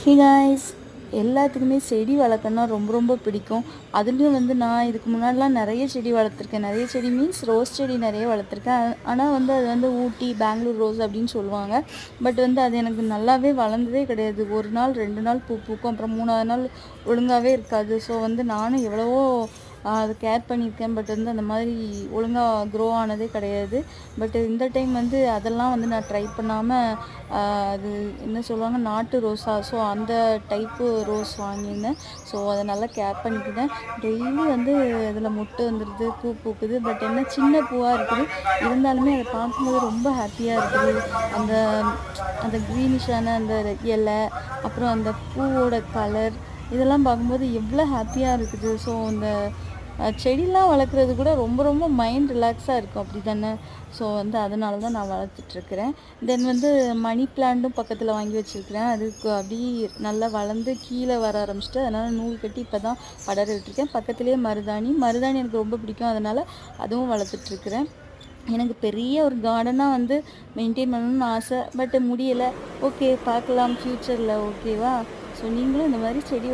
Hey guys, எல்லாத்துக்குமே செடி வளர்க்கணுன்னா ரொம்ப ரொம்ப பிடிக்கும். அதுலேயும் நான் இதுக்கு முன்னாடிலாம் நிறைய செடி வளர்த்துருக்கேன். நிறைய செடி மீன்ஸ் ரோஸ் செடி நிறைய வளர்த்துருக்கேன். ஆனால் அது ஊட்டி பெங்களூர் ரோஸ் அப்படின்னு சொல்லுவாங்க. பட் அது எனக்கு நல்லாவே வளர்ந்ததே கிடையாது. ஒரு நாள் 2 நாள் பூ பூக்கும், அப்புறம் 3ஆவது நாள் ஒழுங்காகவே இருக்காது. ஸோ நானும் எவ்வளவோ அது கேர் பண்ணியிருக்கேன். பட் அந்த மாதிரி ஒழுங்காக க்ரோ ஆனதே கிடையாது. பட் இந்த டைம் அதெல்லாம் நான் ட்ரை பண்ணாமல் அது என்ன சொல்லுவாங்க, நாட்டு ரோஸா, ஸோ அந்த டைப்பு ரோஸ் வாங்கியிருந்தேன். ஸோ அதை நல்லா கேர் பண்ணிக்கிட்டேன். டெய்லி அதில் மொட்டு வந்துடுது, பூ பூக்குது. பட் என்ன சின்ன பூவாக இருக்குது, இருந்தாலுமே அதை பார்க்கும்போது ரொம்ப ஹாப்பியாக இருக்குது. அந்த அந்த க்ரீனிஷான அந்த இலை, அப்புறம் அந்த பூவோட கலர், இதெல்லாம் பார்க்கும்போது எவ்வளோ ஹாப்பியாக இருக்குது. ஸோ செடிலாம் வளர்க்குறது கூட ரொம்ப ரொம்ப மைண்ட் ரிலாக்ஸாக இருக்கும், அப்படி தானே? ஸோ அதனால தான் நான் வளர்த்துட்ருக்கிறேன். தென் மணி பிளான்ட்டும் பக்கத்தில் வாங்கி வச்சுருக்கிறேன். அதுக்கு அப்படியே நல்லா வளர்ந்து கீழே வர ஆரம்பிச்சிட்டு, அதனால் நூல் கட்டி இப்போ தான் படர விட்டுருக்கேன். பக்கத்துலேயே மருதாணி எனக்கு ரொம்ப பிடிக்கும், அதனால் அதுவும் வளர்த்துட்ருக்கிறேன். எனக்கு பெரிய ஒரு கார்டனாக மெயின்டைன் பண்ணணும்னு ஆசை, பட் முடியலை. ஓகே, பார்க்கலாம் ஃப்யூச்சரில். ஓகேவா? ஸோ நீங்களும் இந்த மாதிரி செடி